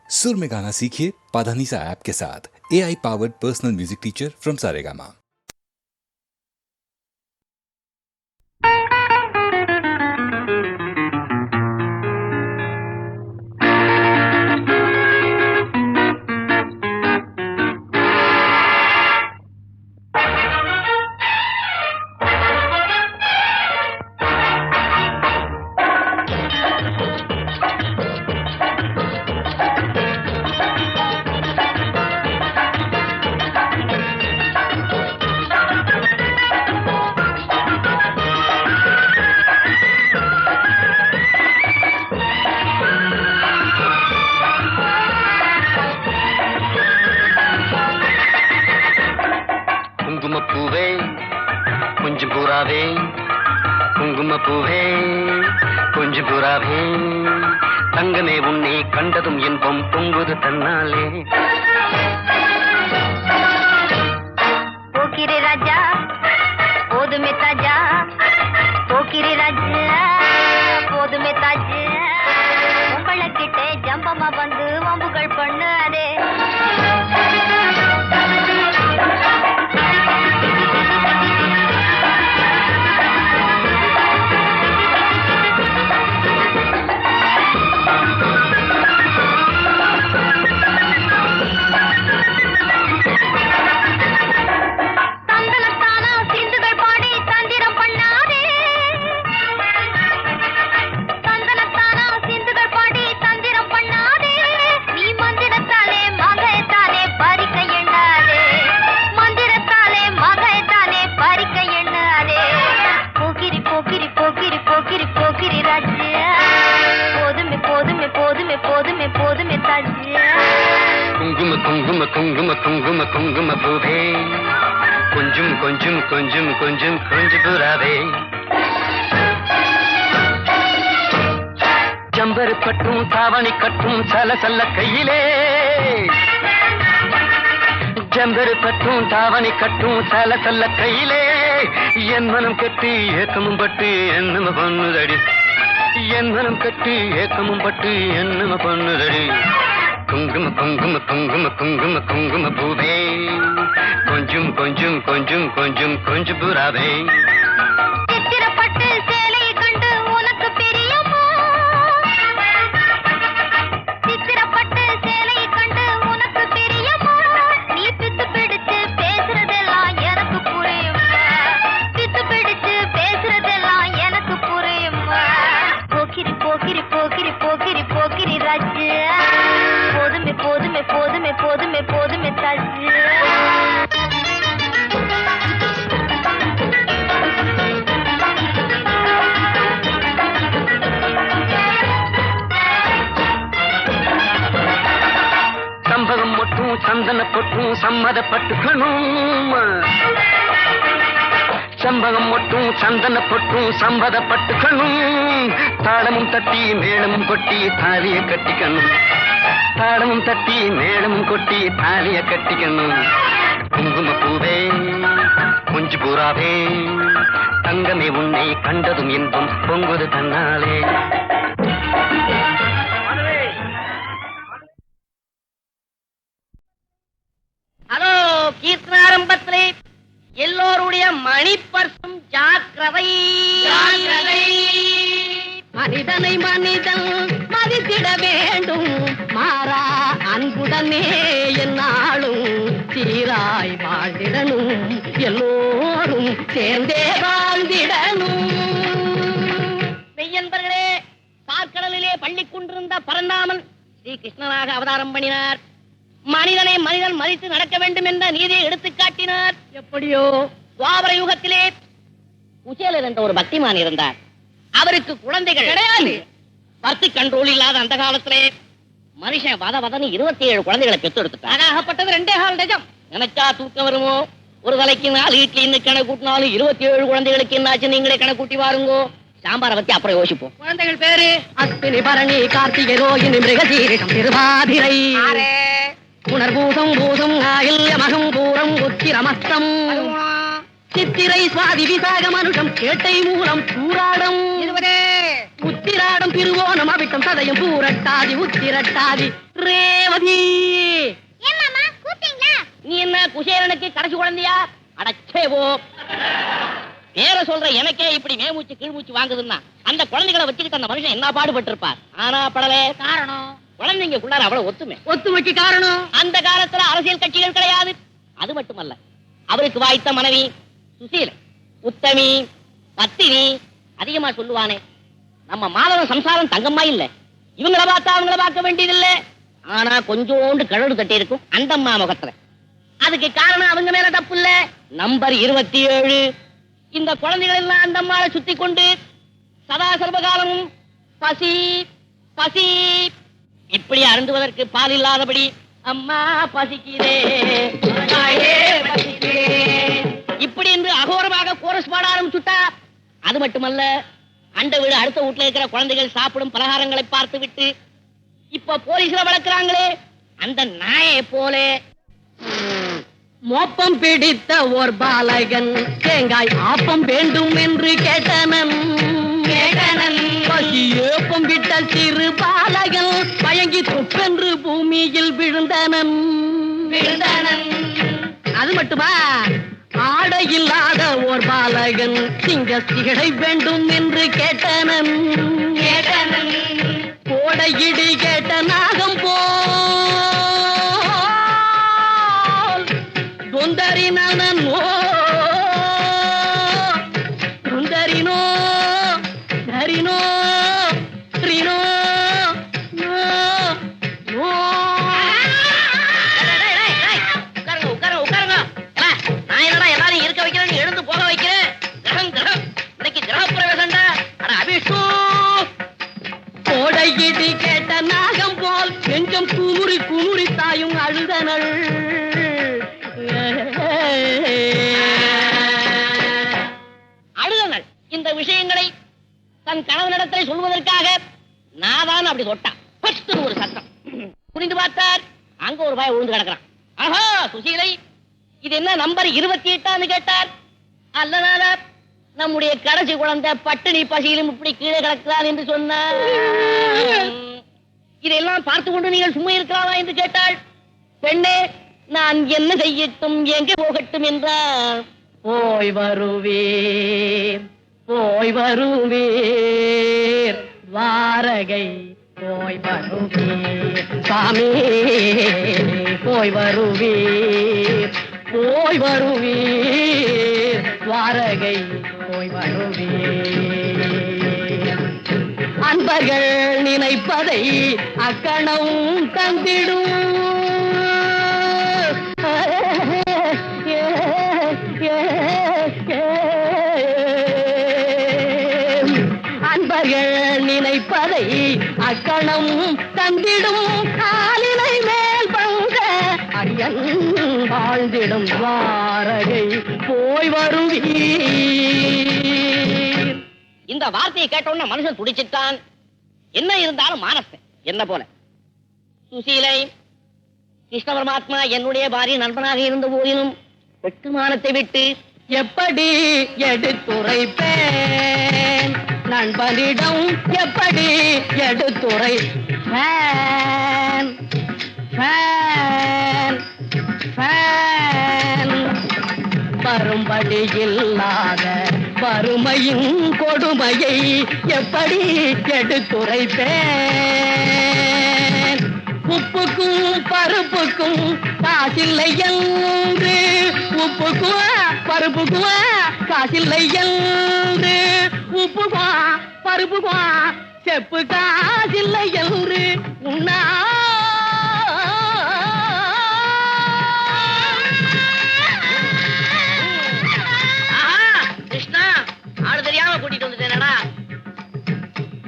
सुर में गाना सीखिए पाधानीसा ऐप के साथ। AI powered personal music teacher from Saregama. குங்குமப்பூவே கொஞ்சம் புறாவே, குங்குமப்பூவே கொஞ்சம் புறாவே, தங்கமே உன்னை கண்டதும் இன்பம் பொங்குது தன்னாலே. போக்கிரி ராஜா போதுமே தாஜா, போக்கிரி ராஜா போதுமே தாஜா, உங்களை கிட்டே ஜம்பமா வந்து வம்புகள் பண்ணாதே. குங்கும குங்கும குங்கும குங்கும குங்கும பூவே கொஞ்சம் கொஞ்சம் கொஞ்சம் கொஞ்சம் கொஞ்சம் புறாவே, ஜம்பரு கட்டும் தாவணி கட்டும் சல சல்ல கையிலே, ஜம்பரு கட்டும் தாவணி கட்டும் சல சல்ல கையிலே, என் மனம் கட்டி ஏக்கமும் பட்டு என்னம பண்ணுதடி, என் மனம் கட்டி ஏக்கமும் பட்டு என்னம பண்ணுதடி. குங்கும குங்கும குங்கும குங்கும குங்கும பூவே கொஞ்சம் கொஞ்சம் கொஞ்சம் கொஞ்சம் கொஞ்சம் புறாவே. சித்திரப்பட்டு சேலையை கண்டு உனக்கு பிரியமா, சித்திரப்பட்டு சேலையை கண்டு உனக்கு பிரியமா, நீ பித்து பிடிச்சு பேசுறதெல்லாம் எனக்கு புரியுமா, பித்து பிடிச்சு பேசுறதெல்லாம் எனக்கு புரியுமா. போக்கிரி போக்கிரி போக்கிரி போக்கிரி போக்கிரி ராஜா, போதுமே போதுமே போதுமே போதுமே போதுமே தாஜா. சம்பகம் மொட்டும் சந்தன பொட்டும் சம்மதப்பட்டுக்கணும், சம்பகம் மொட்டும் சந்தன பொட்டும் சம்மதப்பட்டுக்கணும், தாளமும் தட்டி மேளமும் கொட்டி தாலிய கட்டிக்கணும், தாளமும் தட்டி மேளமும் கொட்டி தாலிய கட்டிக்கணும். குங்கும பூவே கொஞ்சம் புறாவே, தங்கமே உன்னை கண்டதும் இன்பம் பொங்குது தன்னாலே. ஹலோ, கீர்த்தனாரம்பத்திலே எல்லோருடைய மணிப்பர்சும் ஜாக்கிரதை. மனிதனை மனிதன் மதித்திட வேண்டும், மாறா அன்புடனே என்னாலும் சீராய் வாழ்ந்திடணும், எல்லோரும் சேர்ந்தே வாழ்ந்திடணும். மெய்யன்பர்களே, பார்க்கடலிலே பள்ளி கொண்டிருந்த பரந்தாமன் ஸ்ரீ கிருஷ்ணனாக அவதாரம் பண்ணினார். மனிதனை மனிதன் மதித்து நடக்க வேண்டும் என்ற நீதியை எடுத்துக் காட்டினார். எப்படியோ துவாபர யுகத்திலே குசேலர் என்ற ஒரு பக்திமான் இருந்தார். அவருக்கு குழந்தைகள் கிடையாது. பர்த் கண்ட்ரோல் இல்லாத அந்த காலத்திலே மனுஷன் வத வதன்னு 27 குழந்தைகளை பெற்று எடுத்துட்டார். ஆகப்பட்டது 2.5 டஜன். நினைச்சா தூக்கம் வருமோ? ஒரு தலைக்கு 4 இட்லின்னு கணக்கு கூட்டினாலும் 27 குழந்தைகளுக்கு என்னாச்சு நீங்களே கணக்கு கூட்டி வாருங்கோ. சாம்பாரை பத்தி அப்புறம் யோசிப்போம். குழந்தைகள் பேரு அஸ்வினி, பரணி, கார்த்திகை, ரோகிணி, மிருகசீரிஷம், திருவாதிரை, புனர்பூசம், பூசம், ஆயில்ய, மகம், பூரம், உத்திரமஸ்தம், சித்திரை, சுவாதி, விசாகம், அனுஷம், கேட்டை, மூலம், சூராடம், உத்திராடம், திருவோணம், அவிட்டம், சதயம், பூரட்டாதி, உத்திரட்டாதி, ரேவதி ஏன் மாமா கூப்பிட்டீங்களா? நீ என்ன குசேலனுக்கு கடைசி குழந்தையா? அடச்சேவோ பேர சொல்ற எனக்கே இப்படி மேமூச்சு கீழ்மூச்சு வாங்குதுன்னா அந்த குழந்தைகளை வச்சுக்கிட்டு அந்த மனுஷன் என்ன பாடுபட்டு இருப்பார். ஆனா படலே காரணம் குழந்தைங்களுக்குள்ளார அவ்வளவு ஒத்துமைக்கு காரணம் அந்த காலத்துல அரசியல் கட்சிகள் கிடையாது. அது மட்டுமல்ல, அவருக்கு வாய்த்த மனைவி சுசீலை, உத்தமி, பத்தினி. அதிகமா சொல்லுவானே, நம்ம மாதவன் சம்சாரம் தங்கம்மா இல்ல, இவங்கள பார்த்தா அவங்கள பார்க்க வேண்டியதில்லை. ஆனா கொஞ்சோண்டு கழடு தட்டி இருக்கும் அந்த அம்மா முகத்துல. அதுக்கு காரணம் அவங்க மேல தப்பு இல்ல. நம்பர் 27 இந்த குழந்தைகள் எல்லாம் அந்த அம்மாவை சுத்தி கொண்டு சதா சர்வகாலமும் பசி பசி இப்படி அருந்துவதற்கு பால் இல்லாதபடி அம்மா பசிக்கிறே இப்படி என்று அகோரமாக கோரஸ் பாட ஆரம்பிச்சுட்டா. அது மட்டுமல்ல, அண்ட வீடு அடுத்த வீட்டுல இருக்கிற குழந்தைகள் சாப்பிடும் பலகாரங்களை பார்த்து விட்டு இப்ப போலீஸ்ல வளர்க்கிறாங்களே அந்த நாயை போல மோப்பம் பிடித்த ஓர் பாலகன் தேங்காய் ஆப்பம் வேண்டும் என்று கேட்டனன். ஏப்பம் விட்ட சிறு பாலகன் பயங்கி தொப்பென்று பூமியில் விழுந்தனன். அது மட்டுமா, ஆடை இல்லாத ஓர் பாலகன் சிங்க சிகடை வேண்டும் என்று கேட்டனன். கோடையிடி கேட்ட நாகம் போல் தொந்தரினோ தொந்தரினோ தரினோ த்ரினோ உட்காருங்க. நான் என்னடா எல்லாரும் இருக்க வைக்கிறேன் எழுந்து போக வைக்கிறேன். கிரகம் இன்னைக்கு கிரக பிரவேசம்டா. அபிஷு கோடையிடி கேட்ட நாகம் போல் நெஞ்சம் குமுறி குமுறி தாயும் அழுதனள். அழுதனள் இந்த விஷயங்களை தன் கணவனிடத்தை சொல்வதற்காக நாதான் அப்படி தொட்டான். ஒரு சத்தம் புரிந்து பார்த்தார். அங்க ஒரு பாய் விழுந்து கிடக்கிறான். ஆஹா சுசீலை, இது என்ன நம்பர் 28 கேட்டார். அல்லனால நம்முடைய கடைசி குழந்தை பட்டினி பசியிலும் இப்படி கீழே கிடக்கிறான் என்று சொன்னார். இதெல்லாம் பார்த்து கொண்டு நீங்கள் சும்மா இருக்கிறாரா என்று கேட்டாள். பெண்ணே, நான் என்ன செய்யட்டும், எங்கே போகட்டும் என்றார். போய் வருவீர் வாரகை போய் வருவீர் சாமி போய் வருவீர் வாரகை போய் வருவீர். அன்பர்கள் நினைப்பதை அக்கணம் தந்திடும். அன்பர்கள் நினைப்பதை அக்கணம் தந்திடும். காலினை மேல் பங்க அரியன் வாழ்ந்திடும் வாரகை போய் வருவீர். இந்த வார்த்தையை கேட்டவுடனே மனுஷன் துடிச்சிட்டான். என்ன இருந்தாலும் மானஸ்தன் என்ன போல. சுசீலை, கிருஷ்ண பரமாத்மா என்னுடைய பாரிய நண்பனாக இருந்த போதிலும் வெட்டுமானத்தை விட்டு எப்படி எடுத்துரைப்பேன்? நண்பனிடம் எப்படி எடுத்துரைப்பேன்? வரும்படி இல்லாத வறுமையின் கொடுமையை எப்படி எடுத்துரைப்பேன்? உப்புக்கும் பருப்புக்கும் காசில்லை என்று, உப்புக்கும் பருப்புக்கும் காசில்லை என்று, உப்புக்கும் பருப்புக்கும் செப்பு காசில்லை என்று உண்ணா கிருஷ்ணா ஆளு தெரியாம கூட்டிட்டு வந்துட்டேனா?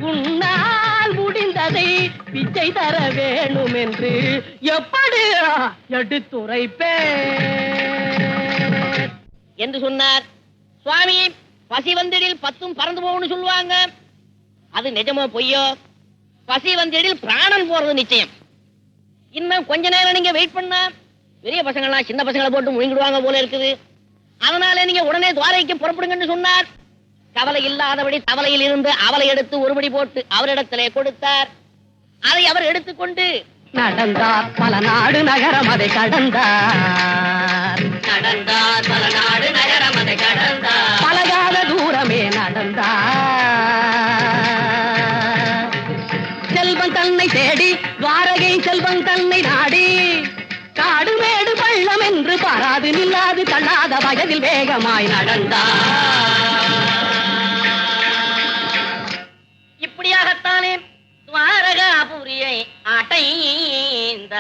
உன்னால் முடிந்ததை பிச்சை தர வேணும் என்று எப்படி எடுத்துரைப்பேன் என்று சொன்னார். சுவாமி, பசி வந்தடில் 10 பறந்து போகணும்னு சொல்லுவாங்க. அது நிஜமோ பொய்யோ? பசி வந்தடில் பிராணன் போறது நிச்சயம். இன்னும் கொஞ்ச நேரம் நீங்க வெயிட் பண்ணா பெரிய பசங்கள்லாம் சின்ன பசங்களை போட்டு முழுங்கிடுவாங்க போல இருக்குது. அதனால நீங்க உடனே துவாரைக்கு புறப்படுங்கன்னு சொன்னார். கவலை இல்லாதபடி தவளையில் இருந்து அவளை எடுத்து ஒருபடி போட்டு அவரிடத்திலே கொடுத்தார். அதை அவர் எடுத்துக்கொண்டு நடந்தார் பல நாடு நகரம் அதை கடந்தார். நடந்தார் பல நாடு நகரம் அதை கடந்தார். பலகால தூரமே நடந்தார். செல்வன் தன்னை தேடி துவாரகை செல்வன் தன்னை நாடி காடு மேடு பள்ளம் என்று பாராது நில்லாது தள்ளாத வயதில் வேகமாய் நடந்தார். இப்படியாகத்தானே துவாரகாபுரியை அடைந்தார்.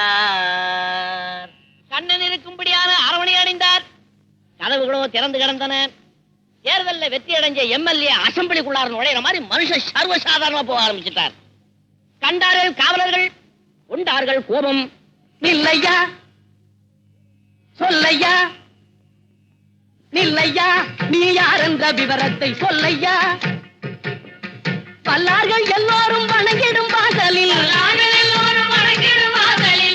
கண்ணன் இருக்கும்படியான அரவணை அடைந்தார். கதவுகளோ திறந்து கிடந்தன. தேர்தலில் வெற்றி அடைஞ்ச எம்எல்ஏ அசம்பிளிக்குள்ளார் நுழையிற மாதிரி மனுஷன் சர்வசாதாரணமா போக ஆரம்பிச்சிட்டார். கண்டார்கள் காவலர்கள், கொண்டார்கள் கோபம். நில்லையா சொல்லையா, நில்லையா நீ யார் என்ற விவரத்தை சொல்லையா. பல்லார்கள் எல்லோரும் வணங்கிடும் வாசலில்,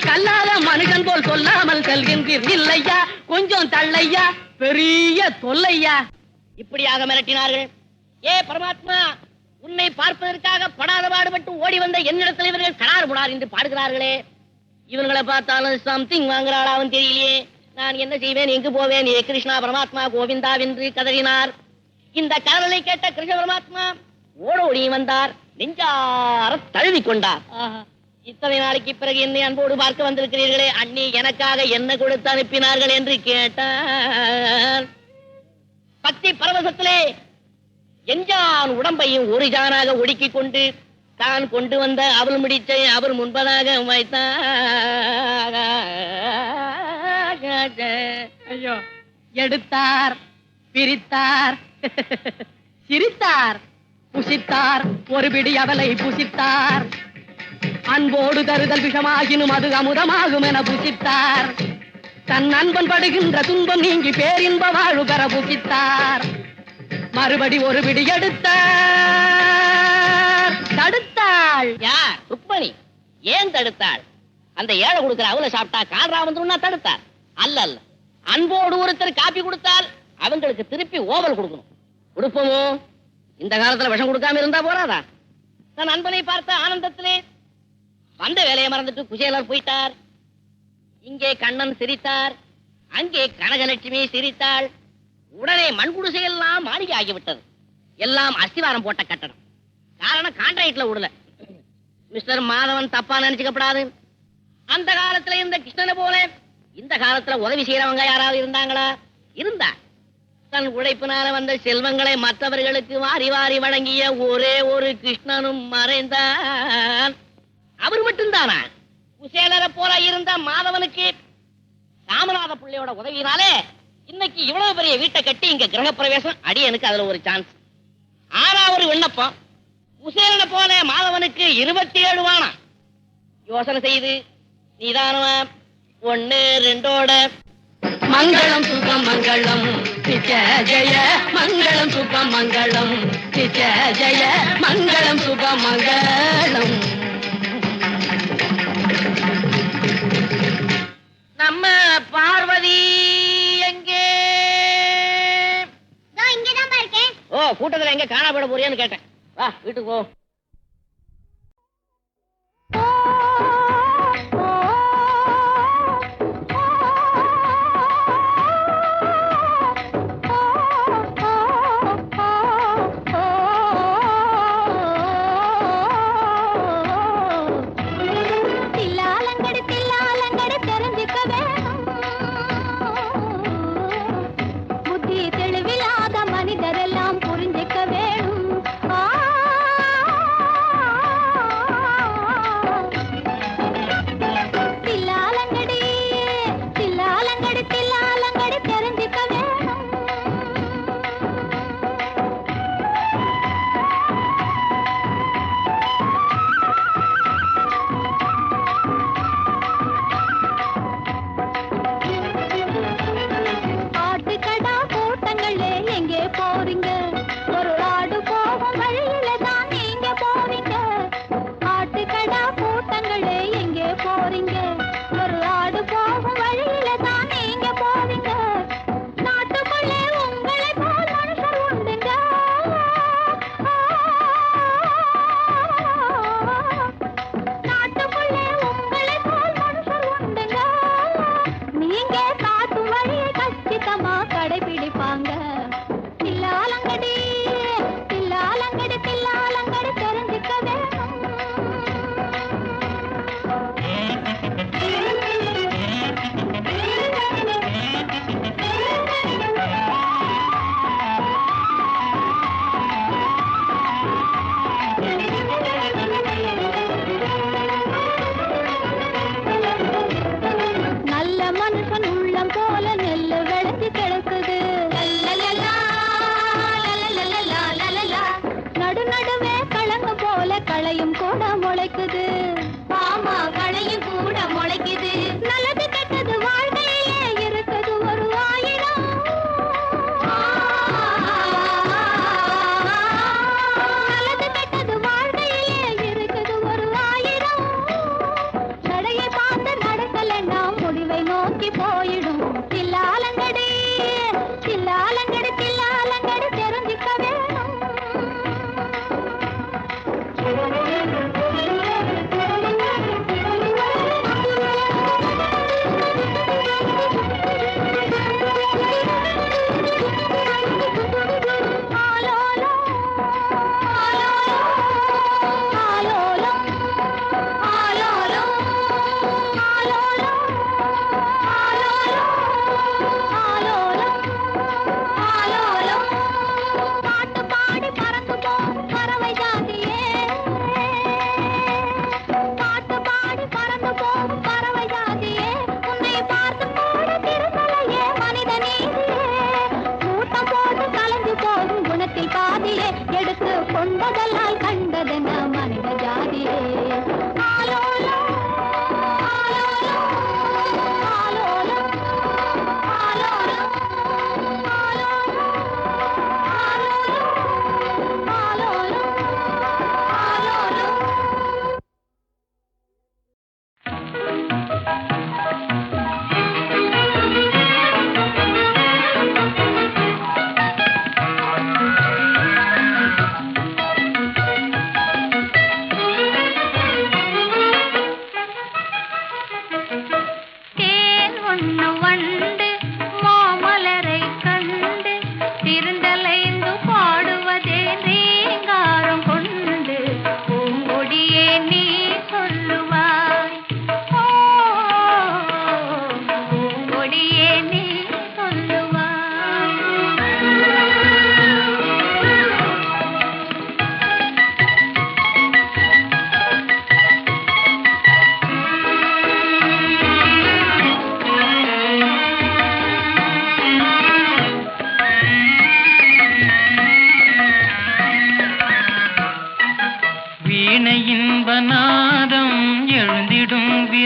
கல்லாத மனுஷன் போல் சொல்லாமல் செல்கின்றீர். இல்லையா கொஞ்சம் தள்ளையா, பெரிய தொல்லையா. இப்படியாக மிரட்டினார்கள். ஏ பரமாத்மா, உன்னை பார்ப்பதற்காக படாத பாடுபட்டு ஓடி வந்த என்னிடத்தில் இவர்கள் கடார் புடார் என்று பாடுகிறார்களே. இவர்களை பார்த்தாலும் சம்திங் வாங்குறாளாவும் தெரியலையே. நான் என்ன செய்வேன், எங்கு போவேன்? ஏ கிருஷ்ணா பரமாத்மா கோவிந்தா என்று கதறினார். இந்த கதறலை கேட்ட கிருஷ்ண பரமாத்மா ஓடோடி வந்தார். நெஞ்சார தழுவி கொண்டார். இத்தனை நாளைக்கு பிறகு என்னை அன்போடு பார்க்க வந்திருக்கிறீர்களே, அண்ணி எனக்காக என்ன கொடுத்து அனுப்பினார்கள் என்று கேட்டார். பக்தி பரவசத்திலே எஞ்சான் உடம்பையும் ஒரு ஜானாக ஒடுக்கிக் கொண்டு தான் கொண்டு வந்த அவள் முடிச்சை அவர் முன்பதாக வைத்தார். ஐயோ, எடுத்தார், பிரித்தார், சிரித்தார், புசித்தார், ஒரு பிடி அவளை புசித்தார். அன்போடு தருதல் விஷமாகினும் அது அமுதமாகும் என புசித்தார். தன் நண்பன் படுகின்ற துன்பம் நீங்கி பேரின்ப வாழ்வு பெற புசித்தார். மறுபடி ஒரு பிடி எடுத்தார். தடுத்தாள் யார்? ருக்மணி. ஏன் தடுத்தாள்? அந்த ஏழை கொடுக்கிற அவளை சாப்பிட்டா கால்ரா வந்துருன்னா தடுத்தார். அல்ல அல்ல, அன்போடு ஒருத்தர் காப்பி கொடுத்தால் அவங்களுக்கு திருப்பி ஓவல் கொடுக்கணும். கொடுப்போமோ? இந்த காலத்துல விஷம் கொடுக்காம இருந்தா போறாதா? தன் அன்பனை பார்த்த ஆனந்தத்திலே வந்த வேலையை மறந்துட்டு குசேலர் போயிட்டார். இங்கே கண்ணன் சிரித்தார், அங்கே கனகலட்சுமி சிரித்தாள். உடனே மண்குடிசையெல்லாம் மாளிகை ஆகிவிட்டது. எல்லாம் அஸ்திவாரம் போட்ட கட்டடம். காரணம் கான்ட்ராக்ட்ல விடல. மிஸ்டர் மாதவன் தப்பா நினைச்சுக்கப்படாது. அந்த காலத்துல இந்த கிருஷ்ணனை போல இந்த காலத்துல உதவி செய்யறவங்க யாராவது இருந்தாங்களா? இருந்தா. தன் உழைப்பினால வந்த செல்வங்களை மற்றவர்களுக்கு வாரி வாரி வழங்கிய ஒரே ஒரு கிருஷ்ணனும் மறைந்தான். அவர் மட்டும்தானா? குசேலரை போல இருந்த மாதவனுக்கு ராமநாத பிள்ளையோட உதவியினாலே இன்னைக்கு இவ்வளவு பெரிய வீட்டை கட்டி இங்க கிரகப்பிரவேசம். அடியனுக்கு அதுல ஒரு சான்ஸ். ஆனா ஒரு விண்ணப்பம், குசேலனை போல மாதவனுக்கு 27 வானம். யோசனை செய்து நிதானமா 1 2ஓட மங்களம் சுகம் மங்களம் நித்ய ஜெய மங்களம் சுகம் மங்களம் நித்ய ஜெய மங்களம் சுகம் மங்களம். நம்ம பார்வதி எங்கே? இங்கதான் இருக்கேன். ஓ, கூட்டத்துல எங்க காணாப்பட போறியான்னு கேட்டேன். வா வீட்டுக்கு போ. புத்தி தெளிவில்லாத மனிதரெல்லாம் புரிஞ்சிக்க வேணும்.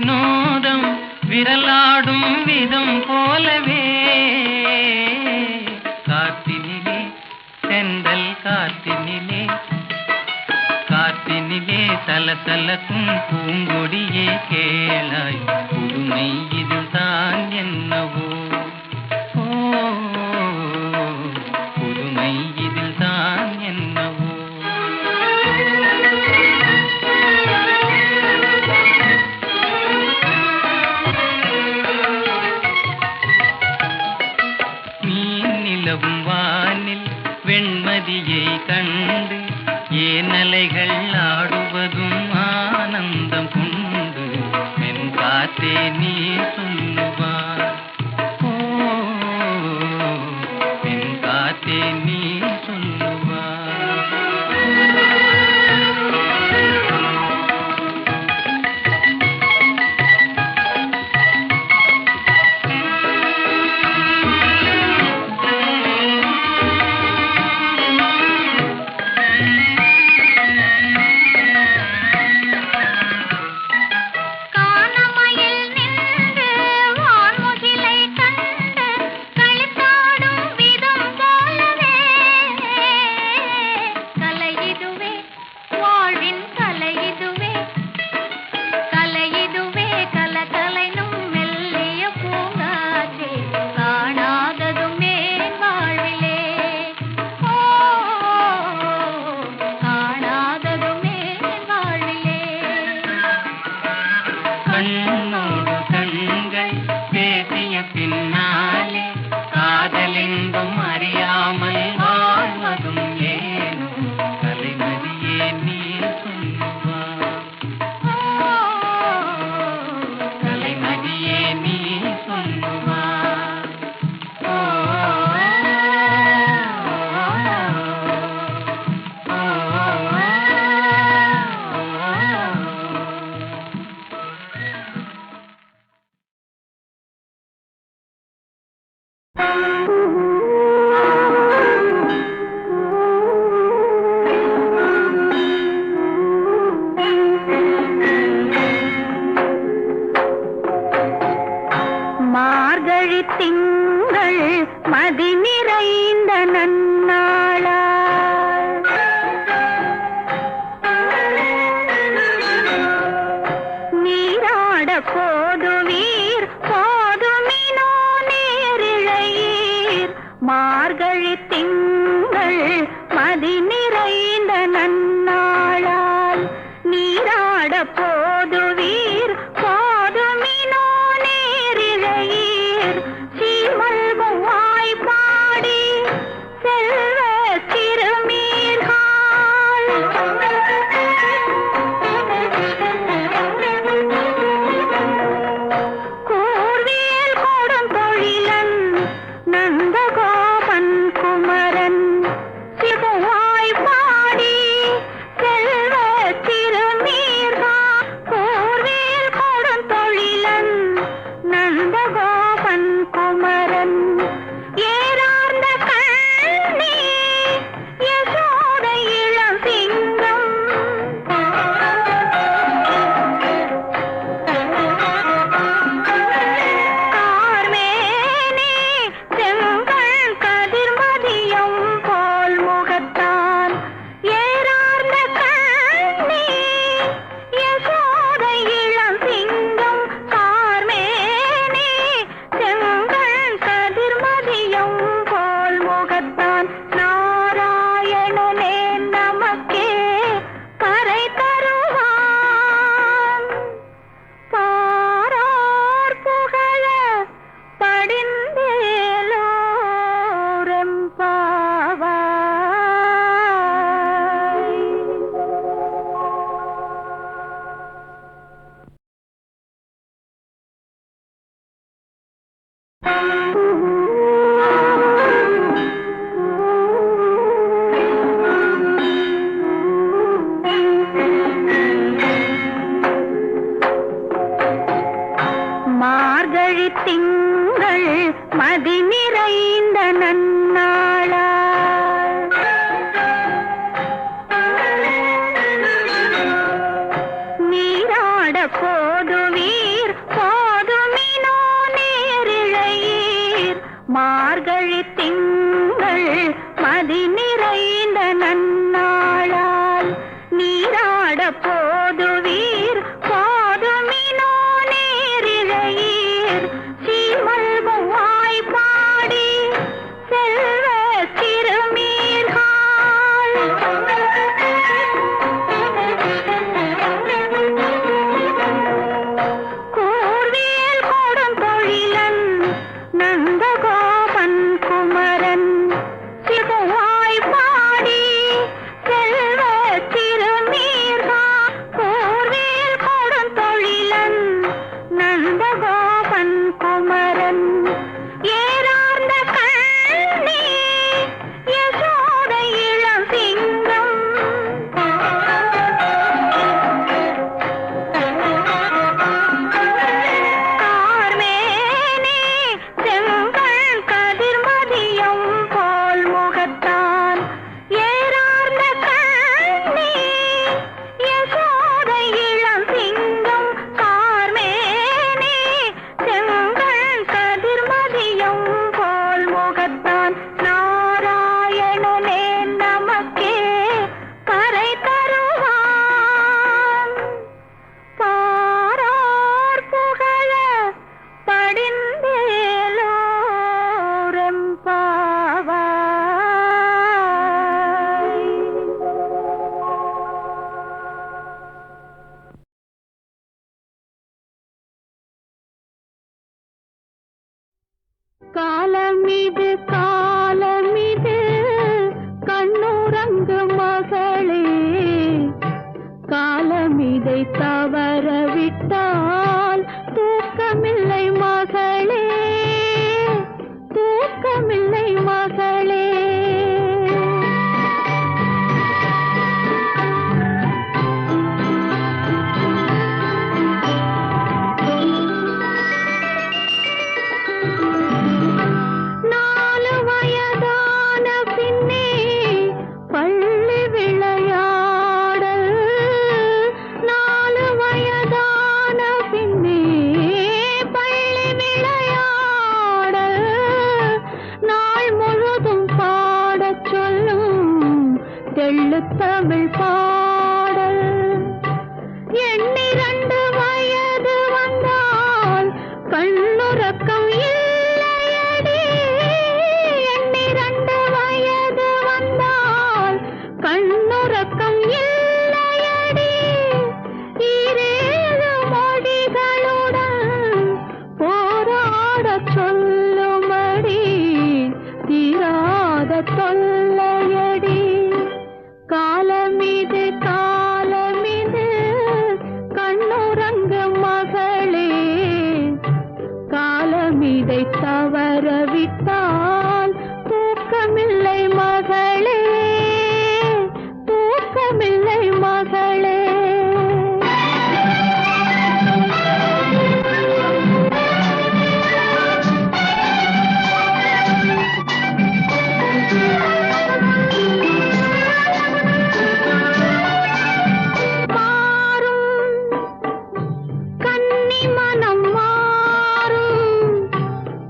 வினோதம் விரலாடும் விதம் போலவே காத்தினிலே செந்தல் காத்தினிலே காத்தினிலே சலசலக்கும் பூங்கொடியே கேளாய் புதுமை இதுதான் என்னவோ புதுமை இதுதான் என்னவோ நிலவும் வானில் வெண்மதியை கண்டு ஏனலைகள் ஆடுவதும் ஆனந்தம் கொண்டு மென் காத்தே நீ சொல்லுவார் மென் காத்தே நீ சொல்லுவார் கண்ணோடு கண்கள் பேசிய பின்னாலே காதலெங்கும் அறியாமல் வாழ்வதும் ஏனோ கலைமதியே நீ சொல்லுவார் கலைமதியே நீ சொல்லுவார் மார்கழி திங்கள் மதி நிறைந்த நன்னாளா நீராட போதுவீர் போதுமினோ நேரிழையீர் மார்கழி திங்கள் மதி நிறைந்த நன்னாளால் நீராட போதுவீர் போதுமினோ நேரிழையீர் சீமல்கும் வாய்ப்பாடி செல்வ சிறுமீர்காள் கூர்வேல் கொடுந்தொழிலன் நந்தகோபன் குமரன் சிறுவாய்ப்பாடி செல்வ சிறுமீர்காள் கூர்வேல் கொடுந்தொழிலன் நந்தகோபன் குமரன் ஏறார்ந்த கண்ணி யசோத இளம் சிங்கம் கார்மேனி செங்கண் கதிர்மதியம் போல் முகத்தான் ஏறார்ந்த கண்ணி யசோத இளம் சிங்கம் கார்மேனி செங்கண் கதிர்மதியம் போல் முகத்தான் நாராயணனே நமக்கே கரை தருவான் பாரார் புகழ மார்கழி திங்கள் மதி நிறைந்த நன்னாளா நீராட போதுவீர் திங்கள் மதி நிறைந்த நன்னாளால் நீராட போதுவீர் போதுமினோ நேரிழையீர் சீமல்கும் வாய்ப்பாடி செல்வ கூர்வேல் கோடும் தொழிலன் நந்தகோபன் குமரன் சிறுவாய்ப்பாடி செல்வ திருநீர்கா கூர்வேல் கோடும் தொழிலன் நந்தகோபன் குமரன் ஏறார்ந்த கண்ணி யசோதை இளம் சிங்கம் கார்மேனி செங்கண் கதிர்மதியம் போல் முகத்தான் ஏறார்ந்த கண்ணி யசோதை இளம் சிங்கம் கார்மேனி செங்கண் கதிர்மதியம் போல் முகத்தான் நாராயணனே நமக்கே கரை தருவான் பாரார் புகழ படிந்தேலோரெம்பாவாய். காலமிது கண்ணுறங்கு மகளே காலமிதை தவறவிட்டால் தூக்கமில்லை மகளே தூக்கமில்லை மகளே நாலு வயதான பின்னே பள்ளி விளையாடல் நாலு வயதான பின்னே பள்ளி விளையாடல் நாள் முழுதும் பாடச் சொல்லும் தெள்ளுத்தமிழ் பாடல் 12 வயது வந்தால் கண்ணுறக்கம் இல்லையடி 12 வயது வந்தால் கண்ணுறக்கம் இல்லையடி ஈரேழு மொழிகளுடன் போராடச் சொல்லுமடி தீராத தொல்லையடி காலமிது கண்ணுறங்கு மகளே காலமிதை தவறவிட்டால் தூக்கமில்லை மகளே தூக்கமில்லை மகளே கன்னி மனம் மாறும்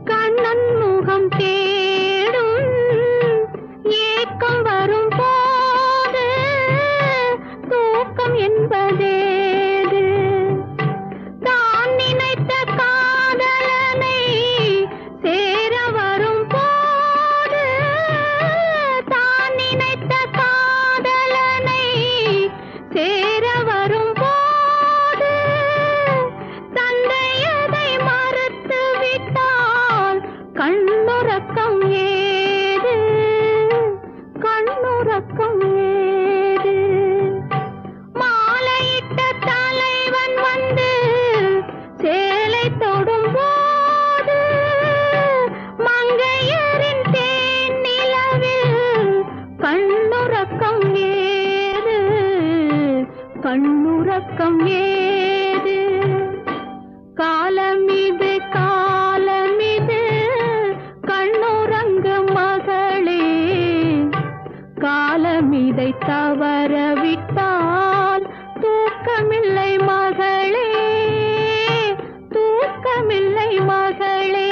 கண்ணன் முகம் தேடும் ஏக்கம் வரும் போது தூக்கம் என்பதேது தான் நினைத்த காதலனை சேர வரும் போது தான் நினைத்த காதலனை சேர வரும் போது தந்தையதை மறுத்து விட்டால் கண்ணுறக்கம் ஏது கண்ணுறக்கம் ஏது மாலையிட்ட தலைவன் வந்து சேலை தொடும் போது மங்கையரின் தேன் நிலவில் கண்ணுறக்கம் ஏது கண்ணுறக்கம் ஏது காலமிது கண்ணுறங்கு மகளே காலமிதை தவறவிட்டால் தூக்கமில்லை மகளே தூக்கமில்லை மகளே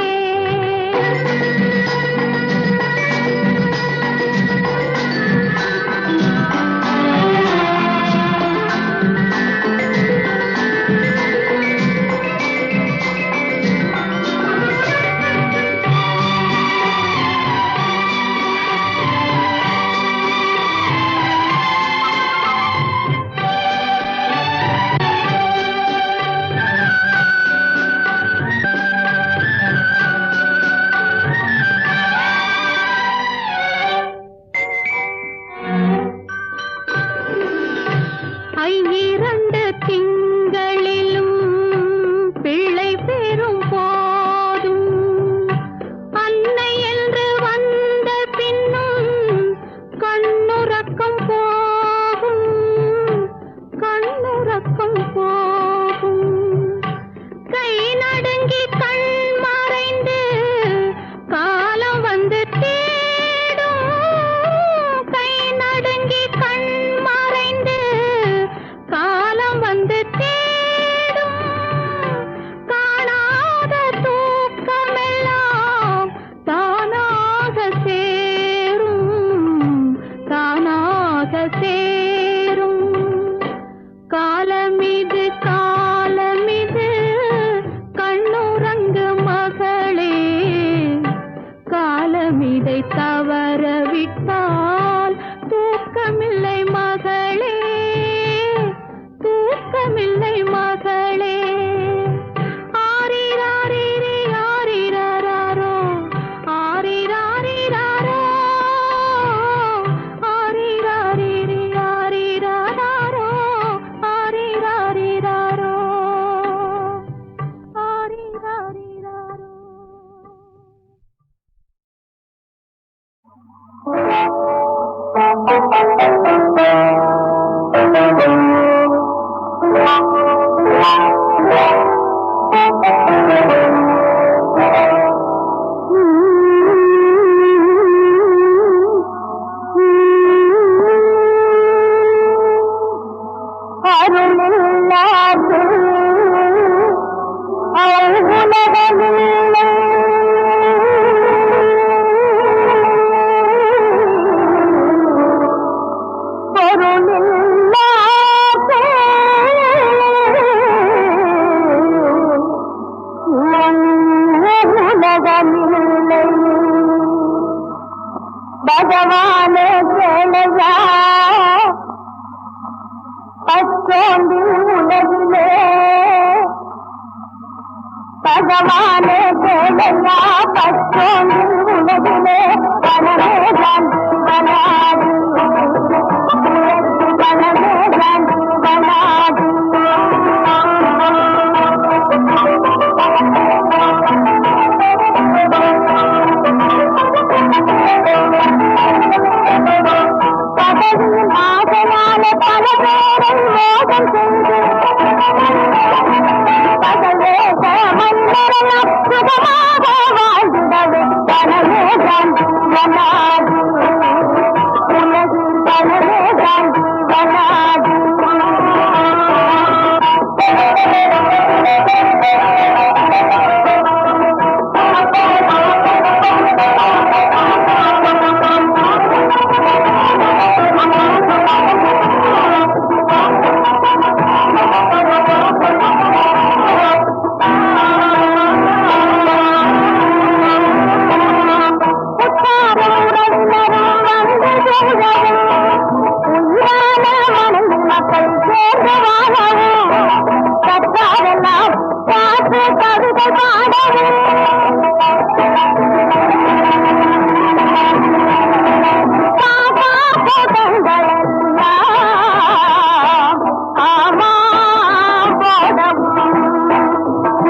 அருளில்லாது உலகமில்லை. பொருளில்லாது உலகமில்லை. பகவானே கேளையா பச்சோந்தி உலகிலே, பகவானே கேளையா பச்சோந்தி உலகிலே, பணமேதான் பணாது பணமேதான் பணாது. பதவியின் ஆசையாலே பல பேரை மோகம் செய்து பகவேச மன்னரை அற்புதமாக வாழ்ந்திடவே பணமேதான் வனாது உலகில் பணமேதான் வனாது. மக்கள் சேர்ந்து வாழவும் கற்றாரெல்லாம் பாட்டு கவிதை பாடவும் பாப்பா கூட்டங்கள் எல்லாம் ஆமா போடவும்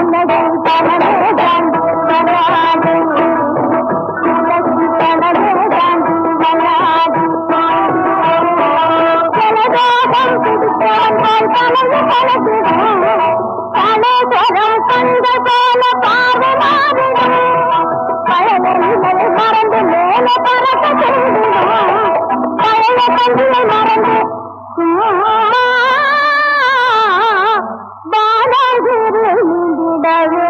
உலகில் பணமேதான் வராது உலகில் பணமேதான் வராது. ஜலதோகம் பிடித்தவன் தலையை கலக்கிடும் தலைவரம் கண்ட போல பார்வை மாறிடும் பழவெளிகளை மறந்து மேலே பறக்க சென்றிடும் பழைய கண்களை மறந்து பாலகிரிடவே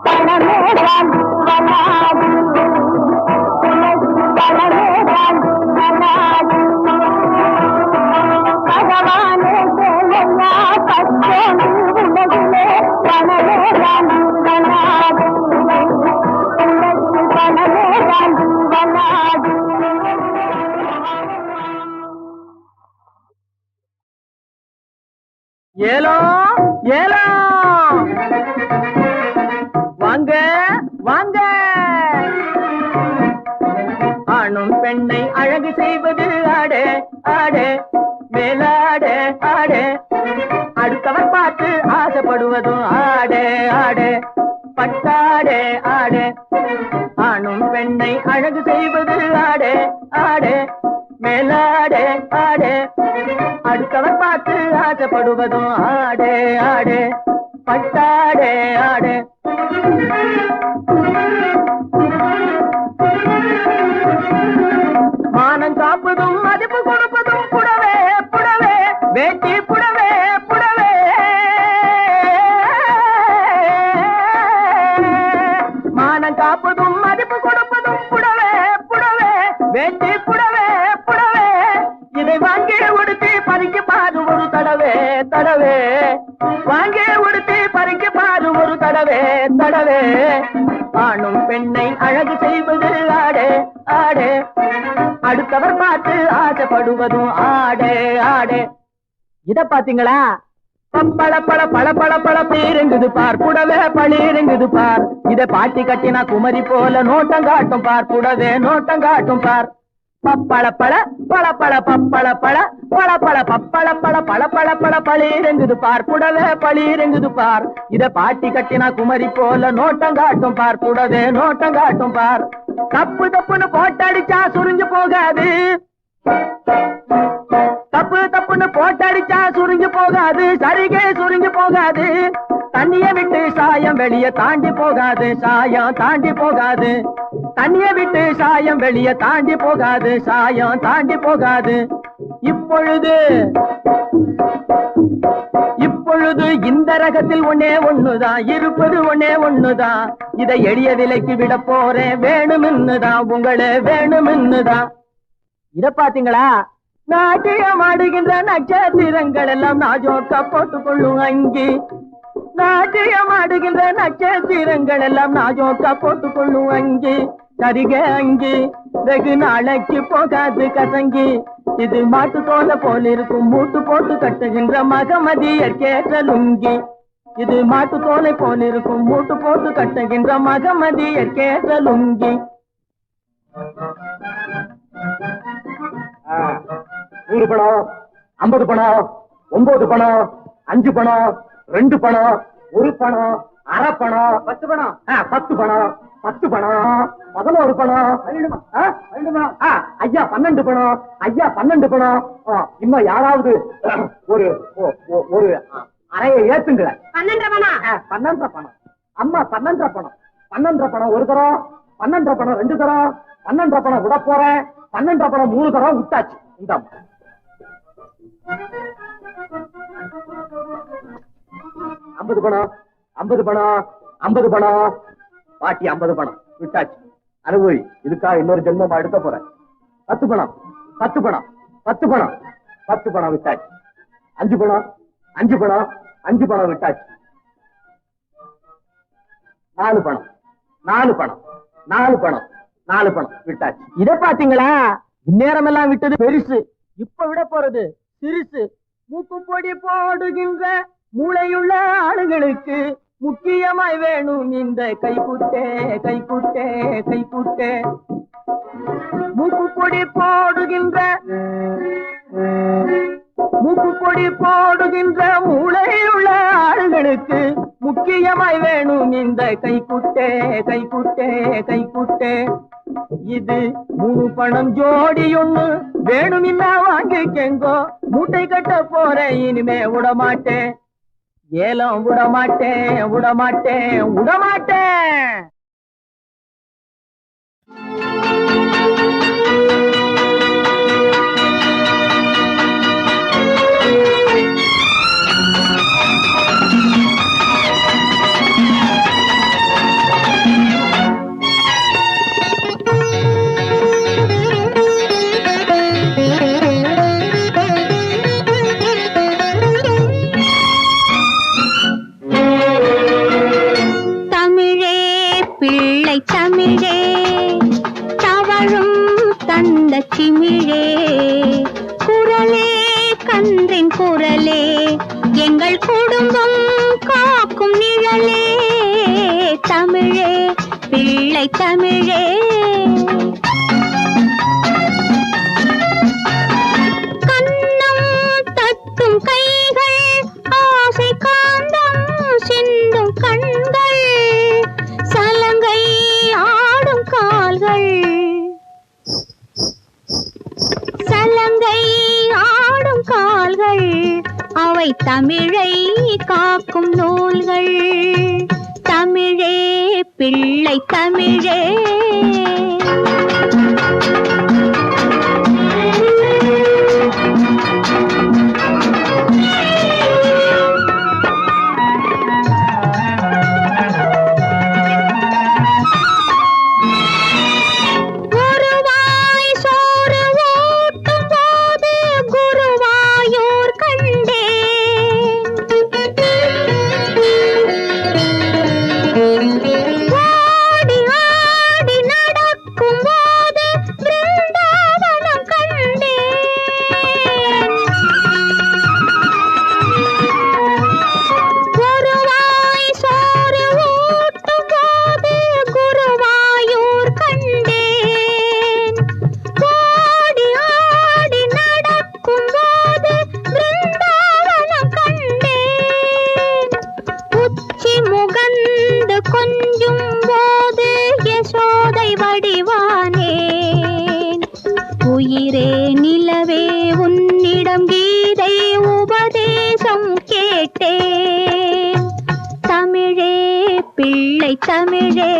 பணமேதான் வனாது உலகில் பணமேதான் வனாது. பகவானே கேளையா பச்சோந்தி உலகிலே, பணமேதான் வனாது உலகில் பணமேதான் வனாது. ஏலோ ஏலோ வாங்க வாங்க, ஆணும் பெண்ணை அழகு செய்வது ஆடே ஆடே மேலாடே ஆடே, அடுத்தவர் பார்த்து ஆசைப்படுவதும் ஆடே ஆடே பட்டாடே ஆடே, ஆணும் பெண்ணை அழகு செய்வது ஆடே ஆடே மேலாடே ஆடே, அடுத்தவர் பார்த்து ஆசைப்படுவதும் ஆடே ஆடே பட்டாடே ஆடே. மானம் காப்பதும் மதிப்பு கொடுப்பதும் புடவே புடவே வேட்டி புடவே புடவே, மானம் காப்பதும் மதிப்பு கொடுப்பதும் புடவே புடவே வேட்டி புடவே புடவே, இதை வாங்கி உடுத்தி பறிக்க பாரு ஒரு தடவே தடவே, வாங்கி உடுத்தி பறிக்க பாரு ஒரு தடவே தடவே, ஆணும் பெண்ணை அழகு செய்வது ஆடே ஆடே, அடுத்தவர் பார்த்து ஆசைப்படுவதும் ஆடே ஆடே. இத பாத்தீங்களா? பப்பள பழ பழ பழ பழ பீருங்குது பார் புடவே பளீருங்குது பார், இத பாட்டி கட்டினா குமரி போல நோட்டம் காட்டும் பார் புடவே நோட்டம் காட்டும் பார். பப்பள பழ பழ பழ பப்பள பழ பழ பழ பப்பள பழ பழ பழ பழ பளீருங்குது பார் புடவே பளீருங்குது பார், இத பாட்டி கட்டினா குமரி போல நோட்டம் காட்டும் பார் புடவே நோட்டம் காட்டும் பார். தப்பு தப்புன்னு போட்டடிச்சா சுருங்கி போகாது, தப்பு தப்புன்னு போட்டடிச்சா சுருங்கி போகாது, சரிகே சுருங்கி போகாது, தண்ணிய விட்டு சாயம் வெளிய தாண்டி போகாது, சாயம் தாண்டி போகாது. தண்ணிய விட்டு சாயம் வெளிய தாண்டி போகாது, சாயம் தாண்டி போகாது. இப்பொழுது இந்த ரகத்தில் ஒன்னே ஒண்ணுதான் இருப்பது, ஒன்னே ஒண்ணுதான். இதை எளிய விலைக்கு விட போறேன், வேணும்னுதான் உங்களே வேணும்னுதான். இத பாத்தீங்களா? நாட்டியம் ஆடுகின்ற நட்சத்திரங்கள் எல்லாம் நாஜோக்கா போட்டுக்கொள்ளும் அங்கி. நாட்டியம் ஆடுகின்ற நட்சத்திரங்கள் எல்லாம் நாஜோக்கா போட்டுக்கொள்ளும் அங்கி. சரிக அங்கி வெகு நாளைக்கு போகாது கசங்கி. இது மாட்டு தோலை போல இருக்கும் மூட்டு போட்டு கட்டுகின்ற மகமதியர் கேட்ட லுங்கி. இது மாட்டு தோலை போல இருக்கும் மூட்டு போட்டு கட்டுகின்ற மகமதியர் கேட்ட லுங்கி. 100 பணம், 50 பணம், 9 பணம், 5 பணம், 2 பணம், 1 பணம், அரை பணம், 10 பணம், 10 பணம், 10 பணம், 11 பணம், 12 பணம், ஐயா 12 பணம், ஐயா 12 பணம். இன்னும் யாராவது ஒரு அறையை ஏத்துங்களேன். 12 பணம், அம்மா 12 பணம், 12 பணம் ஒரு தரம், 12 பணம் 2 தரம், 12 பணம் விட போறேன், 12 பணம் 3 தரம் விட்டாச்சு. இந்த 50 பணம், 50 பணம், 50 பணம், பாட்டி 50 பணம் விட்டாச்சு. அனுபவி, இதுக்காக இன்னொரு ஜென்மமா எடுக்க போறேன். 10 பணம், 10 பணம், 10 பணம், 10 பணம் விட்டாச்சு. 5 பணம், 5 பணம், 5 பணம் விட்டாச்சு. 4 பணம், 4 பணம், 4 பணம், 4 பணம் விட்டாச்சு. இத பாத்தீங்களா? இந்நேரம் எல்லாம் விட்டது பெருசு, இப்ப விட போறது சிறுசு. மூக்கு பொடி போடுகின்ற மூளையுள்ள ஆளுகளுக்கு முக்கியமாய் வேணும் இந்த கைக்குட்டே, கைக்குட்டே, கைக்குட்டே. மூக்கு பொடி போடுகின்ற மூளையுள்ள ஆளுகளுக்கு முக்கியமாய் வேணும் இந்த கைக்குட்டே, கைக்குட்டே, கைக்குட்டே. இது 3 பணம் ஜோடி ஒண்ணு வேணுமின்னா வாங்கிக்கெங்கோ. மூட்டை கட்ட போறேன், இனிமே விடமாட்டேன், ஏலம் விடமாட்டேன், விடமாட்டேன், விடமாட்டேன். தமிழே தவழும் தந்த சிமிழே, குரலே கன்றின் குரலே, எங்கள் குடும்பம் காக்கும் நிழலே. தமிழே பிள்ளை தமிழே. கண்ணம் தட்டும் கைகள், ஆசை காந்தம் சிந்தும் கண்கள், சலங்கை ஆடும் கால்கள், சலங்கை ஆடும் கால்கள், அவை தமிழை காக்கும் நூல்கள். தமிழே பிள்ளை தமிழே. பிள்ளை தமிழே.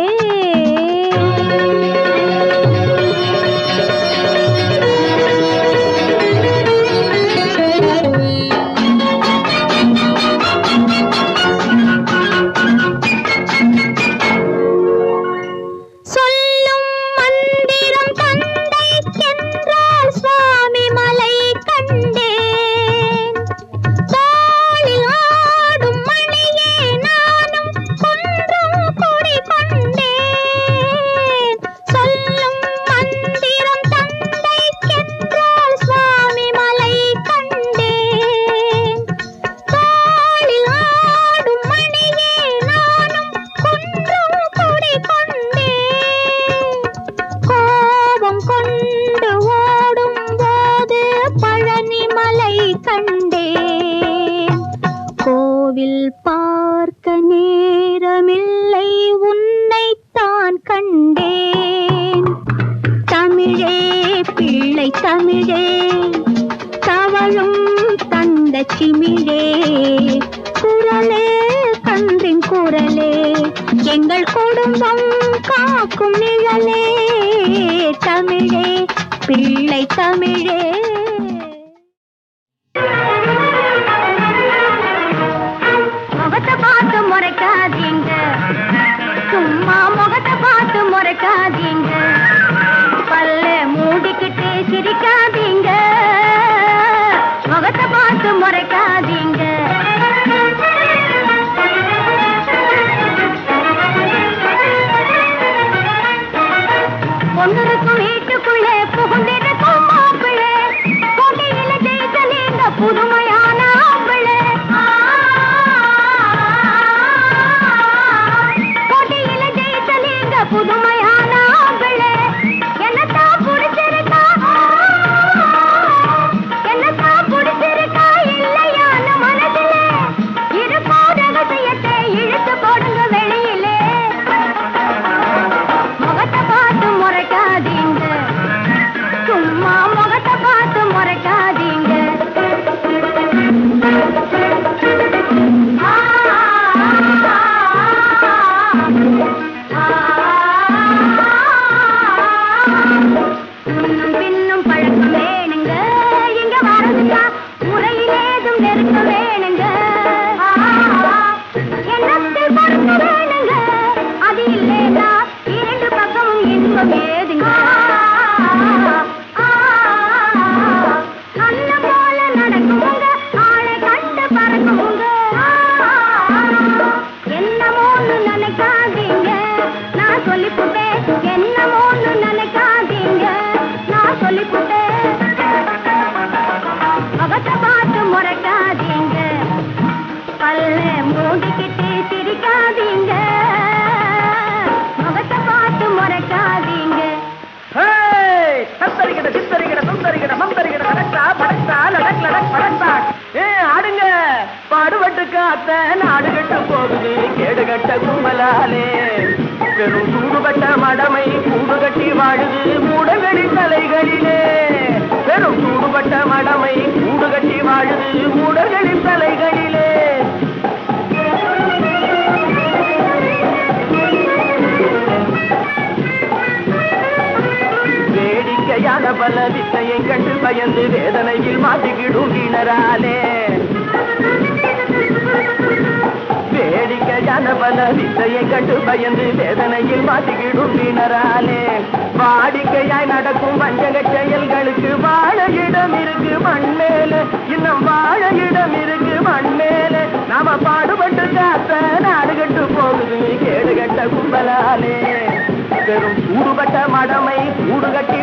பெரும் சூடுபட்ட மடமை கூடுகட்டி